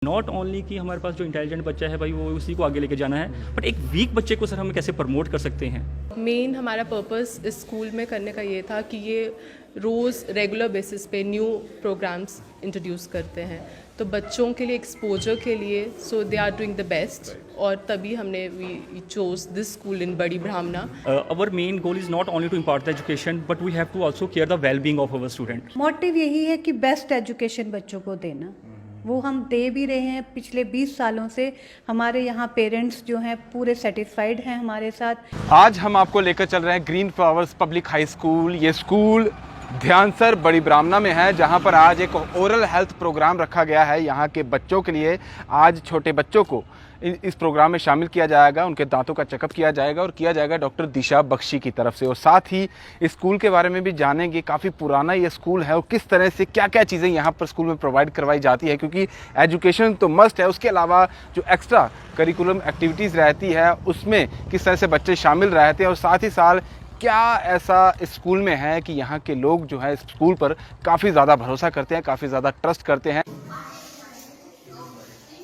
Not only कि हमारे पास जो इंटेलिजेंट बच्चा है भाई वो उसी को आगे लेके जाना है, बट एक वीक बच्चे को सर हम कैसे प्रमोट कर सकते हैं। मेन हमारा पर्पस इस स्कूल में करने का ये था कि ये रोज़ रेगुलर बेसिस पे न्यू प्रोग्राम्स इंट्रोड्यूस करते हैं, तो बच्चों के लिए एक्सपोजर के लिए so they are doing the best, और तभी हमने we chose this school in Bari Brahmana. Our main goal is not only to impart the education but we have to also care the well being of our student. Motive यही है कि best education बच्चों को देना, वो हम दे भी रहे हैं। पिछले 20 सालों से हमारे यहाँ पेरेंट्स जो हैं पूरे सेटिस्फाइड हैं हमारे साथ। आज हम आपको लेकर चल रहे हैं green flowers public high school. ये स्कूल ध्यानसर बड़ी ब्राह्मणा में है, जहाँ पर आज एक ओरल हेल्थ प्रोग्राम रखा गया है। यहाँ के बच्चों के लिए आज छोटे बच्चों को इस प्रोग्राम में शामिल किया जाएगा, उनके दांतों का चेकअप किया जाएगा और किया जाएगा डॉक्टर दिशा बख्शी की तरफ से। और साथ ही इस स्कूल के बारे में भी जानेंगे, काफ़ी पुराना ये स्कूल है और किस तरह से क्या क्या चीज़ें यहाँ पर स्कूल में प्रोवाइड करवाई जाती है, क्योंकि एजुकेशन तो मस्ट है, उसके अलावा जो एक्स्ट्रा करिकुलम एक्टिविटीज़ रहती है उसमें किस तरह से बच्चे शामिल रहते हैं। और साथ ही साथ क्या ऐसा इस स्कूल में है कि यहाँ के लोग जो है इस स्कूल पर काफ़ी ज़्यादा भरोसा करते हैं, काफ़ी ज़्यादा ट्रस्ट करते हैं।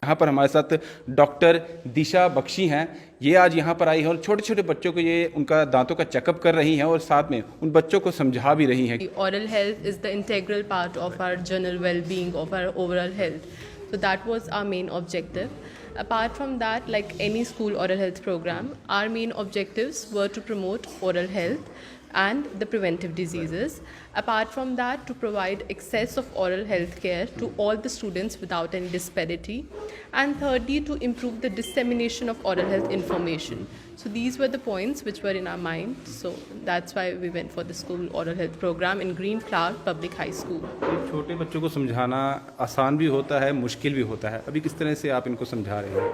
यहाँ पर हमारे साथ डॉक्टर दिशा बख्शी हैं। ये आज यहाँ पर आई है और छोटे छोटे बच्चों को ये उनका दांतों का चेकअप कर रही हैं और साथ में उन बच्चों को समझा भी रही हैं। Oral health is the integral part of our general well-being, of our overall health. So that was our main objective. Apart from that, like any school oral health program, our main objectives were to promote oral health and the preventive diseases. Apart from that, to provide access of oral health care to all the students without any disparity. And thirdly, to improve the dissemination of oral health information. So these were the points which were in our mind. So that's why we went for the school oral health program in Green Flower Public High School. छोटे बच्चों को समझाना आसान भी होता है, मुश्किल भी होता है। अभी किस तरह से आप इनको समझा रहे हैं?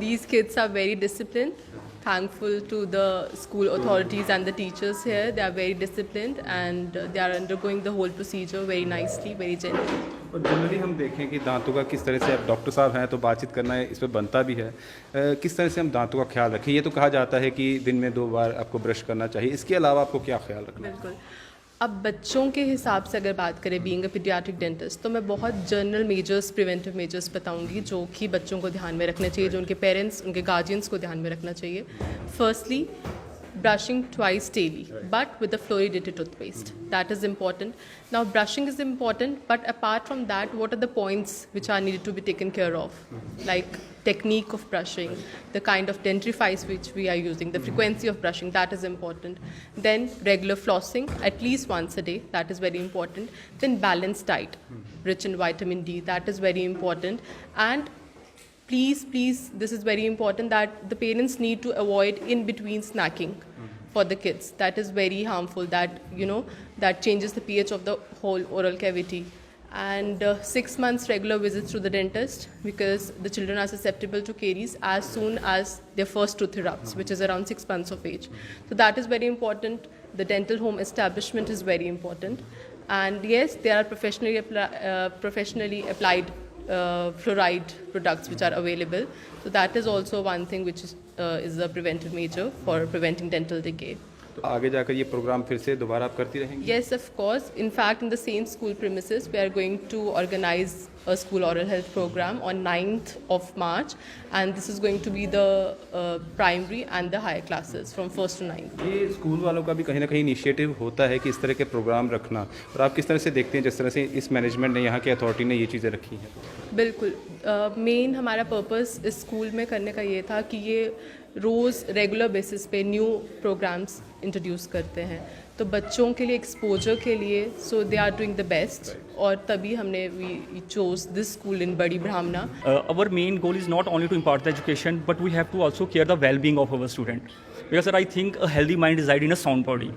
These kids are very disciplined. Thankful to the school authorities and the teachers here. They are very disciplined and they are undergoing the whole procedure very nicely, very gently. और जनरली हम देखें कि दांतों का किस तरह से, आप डॉक्टर साहब हैं तो बातचीत करना इस पर बनता भी है, किस तरह से हम दांतों का ख्याल रखें। ये तो कहा जाता है कि दिन में 2 बार आपको ब्रश करना चाहिए, इसके अलावा आपको क्या ख्याल रखना है? बिल्कुल। अब बच्चों के हिसाब से अगर बात करें, बीइंग अ पीडियाट्रिक डेंटिस्ट, तो मैं बहुत जनरल मेजर्स, प्रिवेंटिव मेजर्स बताऊंगी जो कि बच्चों को ध्यान में रखने चाहिए, जो उनके पेरेंट्स, उनके गार्जियंस को ध्यान में रखना चाहिए। Firstly, brushing twice daily, but with a fluoridated toothpaste. That is important. Now, brushing is important, but apart from that, what are the points which are needed to be taken care of? Like technique of brushing, the kind of dentifrice which we are using, the frequency of brushing, that is important. Then regular flossing, at least once a day, that is very important. Then balanced diet, rich in vitamin D, that is very important. And please, this is very important, that the parents need to avoid in between snacking for the kids. That is very harmful, that that changes the pH of the whole oral cavity. And 6 months regular visits to the dentist, because the children are susceptible to caries as soon as their first tooth erupts, which is around 6 months of age. So that is very important. The dental home establishment is very important. And yes, there are professionally applied fluoride products which are available. So that is also one thing which is a preventive measure for preventing dental decay. तो आगे जाकर ये programme फिर से दोबारा आप करती रहेंगी? Yes, of course. In fact, in the same school premises, we are going to organize a school oral health program on 9th of March, and this is going to be the primary and the higher classes from 1st to 9th. ये school वालों का भी कहीं ना कहीं initiative होता है कि इस तरह के प्रोग्राम रखना, और आप किस तरह से देखते हैं जिस तरह से इस मैनेजमेंट ने, यहाँ के अथॉरिटी ने ये चीज़ें रखी हैं? बिल्कुल। मेन हमारा पर्पस इस स्कूल में करने का ये था कि ये रोज़ रेगुलर बेसिस पे न्यू प्रोग्राम्स इंट्रोड्यूस करते हैं, तो बच्चों के लिए एक्सपोजर के लिए so they are doing the best, और तभी हमने we chose this school in Bari Brahmana. Our main goal is not only to impart the education but we have to also care the well being of our student, because sir I think a healthy mind reside in a sound body.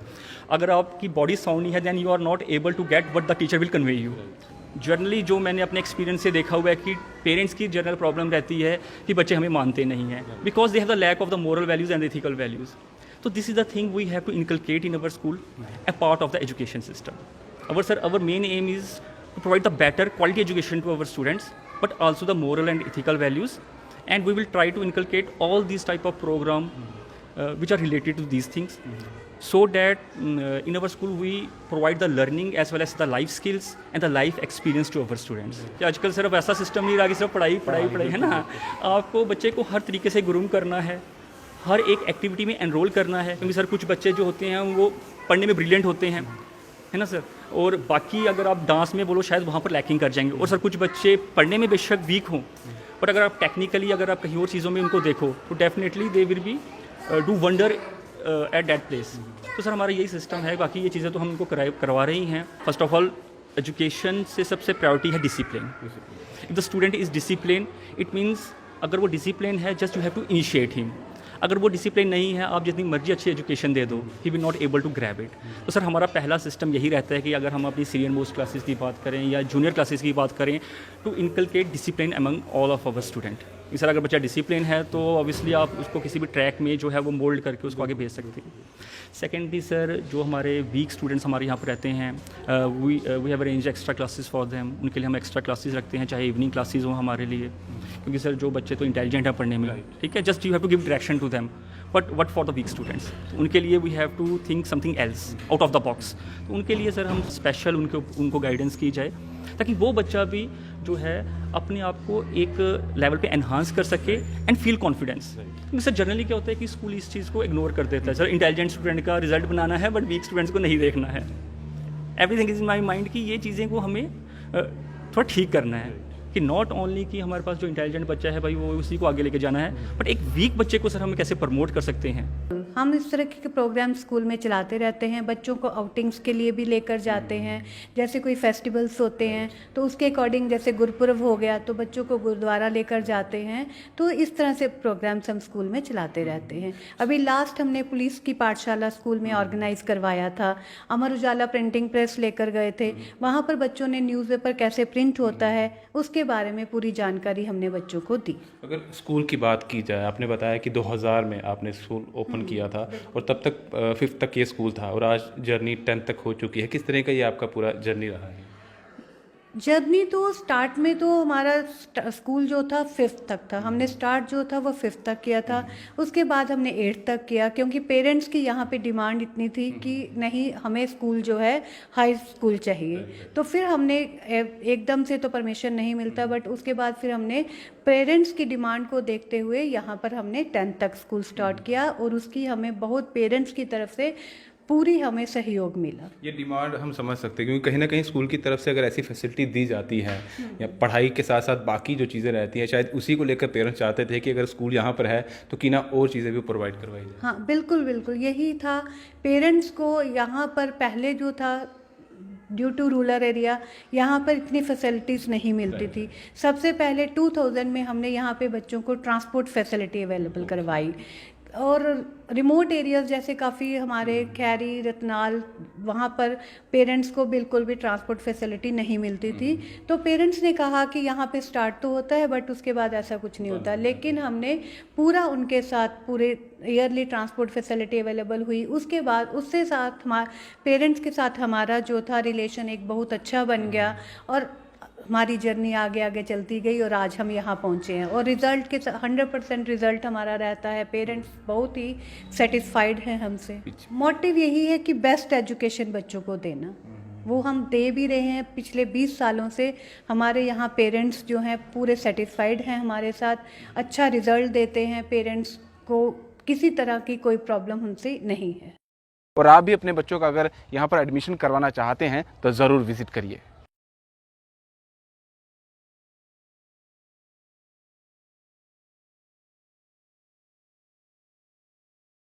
अगर आपकी body sound नहीं है then you are not able to get what the teacher will convey you. Generally जो मैंने अपने experience से देखा हुआ है कि पेरेंट्स की जनरल प्रॉब्लम रहती है कि बच्चे हमें मानते नहीं हैं, because they have the lack of the moral values and ethical values. So this is the thing we have to inculcate in our school, a part of the education system. Our main aim is to provide the better quality education to our students, but also the moral and ethical values. And we will try to inculcate all these type of program which are related to these things. so that in our school we provide the learning as well as the life skills and the life experience to our students. कि आजकल सिर्फ ऐसा system नहीं रहा कि सिर्फ पढ़ाई पढ़ाई पढ़ाई है ना, आपको बच्चे को हर तरीके से ग्रूम करना है, हर एक एक्टिविटी में एनरोल करना है, क्योंकि सर कुछ बच्चे जो होते हैं वो पढ़ने में ब्रिलियंट होते हैं, है ना सर, और बाकी अगर आप डांस में बोलो शायद वहाँ पर लैकिंग कर जाएंगे, और सर कुछ बच्चे पढ़ने में बेशक वीक हों, बट अगर आप टेक्निकली अगर आप कहीं और चीज़ों में उनको देखो तो definitely they will be do wonder at that place. तो सर हमारा यही सिस्टम है, बाकी ये चीज़ें तो हम उनको करवा रही हैं. फर्स्ट ऑफ ऑल एजुकेशन से सबसे प्रायोरिटी है discipline. If the student is discipline it means अगर वो डिसिप्लिन है just you have to initiate him. अगर वो डिसिप्लिन नहीं है, आप जितनी मर्जी अच्छी एजुकेशन दे दो, he will not able to grab it. तो सर हमारा पहला सिस्टम यही रहता है कि अगर हम अपनी सीनियर मोस्ट क्लासेस की बात करें या जूनियर क्लासेस की बात करें, to inculcate discipline among all of our student. Sir अगर बच्चा डिसिप्लिन है तो ऑब्वियसली आप उसको किसी भी ट्रैक में जो है वो मोल्ड करके उसको आगे भेज सकते हैं. सेकेंडली सर जो हमारे वीक स्टूडेंट्स हमारे यहाँ पर रहते हैं, we have arrange extra classes for them. उनके लिए हम एक्स्ट्रा क्लासेस रखते हैं, चाहे इवनिंग क्लासेस हो हमारे लिए, क्योंकि सर जो बच्चे तो इंटेलिजेंट हैं पढ़ने में, ठीक है, just you have to give direction to them. But what for the weak students, उनके लिए we have to think something else out of the box. तो उनके लिए सर हम स्पेशल उनको गाइडेंस की जाए, ताकि वो बच्चा भी जो है अपने आप को एक लेवल पे एनहांस कर सके एंड फील कॉन्फिडेंस. क्योंकि सर जनरली क्या होता है कि स्कूल इस चीज़ को इग्नोर कर देता है. सर इंटेलिजेंट स्टूडेंट का रिजल्ट बनाना है बट वीक स्टूडेंट्स को नहीं देखना है. Everything is in my mind कि ये चीज़ें को हमें थोड़ा ठीक करना है, कि नॉट ओनली कि हमारे पास जो इंटेलिजेंट बच्चा है भाई वो उसी को आगे लेके जाना है, बट एक वीक बच्चे को सर हम कैसे प्रमोट कर सकते हैं. हम इस तरह के प्रोग्राम स्कूल में चलाते रहते हैं. बच्चों को आउटिंग्स के लिए भी लेकर जाते हैं, जैसे कोई फेस्टिवल्स होते हैं तो उसके अकॉर्डिंग, जैसे गुरपुरब हो गया तो बच्चों को गुरुद्वारा लेकर जाते हैं. तो इस तरह से प्रोग्राम्स हम स्कूल में चलाते रहते हैं. अभी लास्ट हमने पुलिस की पाठशाला स्कूल में ऑर्गेनाइज करवाया था. अमर उजाला प्रिंटिंग प्रेस लेकर गए थे, वहाँ पर बच्चों ने न्यूज़पेपर कैसे प्रिंट होता है उसके बारे में पूरी जानकारी हमने बच्चों को दी. अगर स्कूल की बात की जाए, आपने बताया कि 2000 में आपने स्कूल ओपन किया था और तब तक 5th तक ये स्कूल था और आज जर्नी 10th तक हो चुकी है. किस तरह का ये आपका पूरा जर्नी रहा है? जर्नी तो स्टार्ट में तो हमारा स्कूल जो था 5th तक था. हमने स्टार्ट जो था वो 5th तक किया था. उसके बाद हमने 8th तक किया, क्योंकि पेरेंट्स की यहाँ पे डिमांड इतनी थी कि नहीं हमें स्कूल जो है हाई स्कूल चाहिए. तो फिर हमने एकदम से तो परमिशन नहीं मिलता, बट उसके बाद फिर हमने पेरेंट्स की डिमांड को देखते हुए यहाँ पर हमने 10th तक स्कूल स्टार्ट किया, और उसकी हमें बहुत पेरेंट्स की तरफ से पूरी हमें सहयोग मिला. ये डिमांड हम समझ सकते हैं, क्योंकि कहीं ना कहीं स्कूल की तरफ से अगर ऐसी फैसिलिटी दी जाती है या पढ़ाई के साथ साथ बाकी जो चीज़ें रहती हैं, शायद उसी को लेकर पेरेंट्स चाहते थे कि अगर स्कूल यहाँ पर है तो कि ना और चीज़ें भी प्रोवाइड करवाई जाए. हाँ बिल्कुल बिल्कुल यही था. पेरेंट्स को यहाँ पर पहले जो था, ड्यू टू रूरल एरिया, यहाँ पर इतनी फैसिलिटीज़ नहीं मिलती थी. सबसे पहले 2000 में हमने यहाँ पे बच्चों को ट्रांसपोर्ट फैसिलिटी अवेलेबल करवाई. और रिमोट एरियाज़ जैसे काफ़ी हमारे खैरी, रतनाल, वहाँ पर पेरेंट्स को बिल्कुल भी ट्रांसपोर्ट फैसिलिटी नहीं मिलती थी. तो पेरेंट्स ने कहा कि यहाँ पे स्टार्ट तो होता है बट उसके बाद ऐसा कुछ नहीं होता. लेकिन हमने पूरा उनके साथ पूरे ईयरली ट्रांसपोर्ट फैसिलिटी अवेलेबल हुई. उसके बाद उससे साथ पेरेंट्स के साथ हमारा जो था रिलेशन एक बहुत अच्छा बन गया, और हमारी जर्नी आगे आगे चलती गई और आज हम यहाँ पहुँचे हैं. और रिज़ल्ट के 100% रिज़ल्ट हमारा रहता है. पेरेंट्स बहुत ही सेटिस्फाइड हैं हमसे. मोटिव यही है कि बेस्ट एजुकेशन बच्चों को देना, वो हम दे भी रहे हैं. पिछले 20 सालों से हमारे यहाँ पेरेंट्स जो हैं पूरे सेटिस्फाइड हैं हमारे साथ. अच्छा रिज़ल्ट देते हैं. पेरेंट्स को किसी तरह की कोई प्रॉब्लम हमसे नहीं है. और आप भी अपने बच्चों का अगर यहाँ पर एडमिशन करवाना चाहते हैं तो ज़रूर विज़िट करिए.